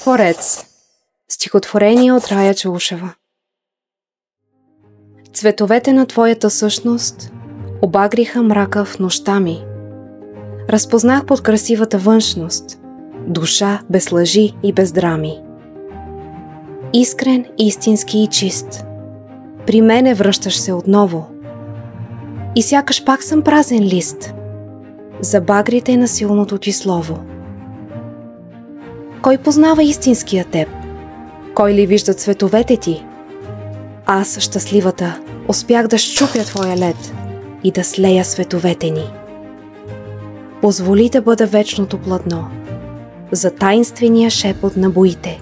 Творец. Стихотворение от Рая Чаушева. Цветовете на твоята същност обагриха мрака в нощта ми. Разпознах под красивата външност душа без лъжи и без драми. Искрен, истински и чист, при мене връщаш се отново. И сякаш пак съм празен лист за багрите на силното ти слово. Кой познава истинския теб? Кой ли вижда цветовете ти? Аз, щастливата, успях да счупя твоя лед и да слея световете ни. Позволи да бъда вечното платно за таинствения шепот на боите.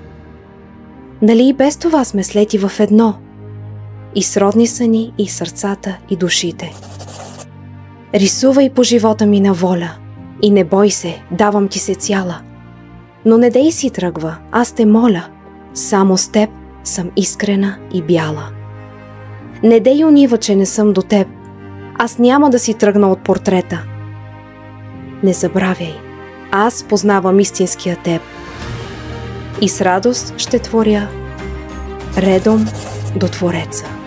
Нали и без това сме слети в едно? И сродни са ни и сърцата, и душите. Рисувай по живота ми на воля и не бой се, давам ти се цяла. Но не дей си тръгва, аз те моля, само с теб съм искрена и бяла. Не дей унива, че не съм до теб, аз няма да си тръгна от портрета. Не забравяй, аз познавам истинския теб и с радост ще творя редом до Твореца.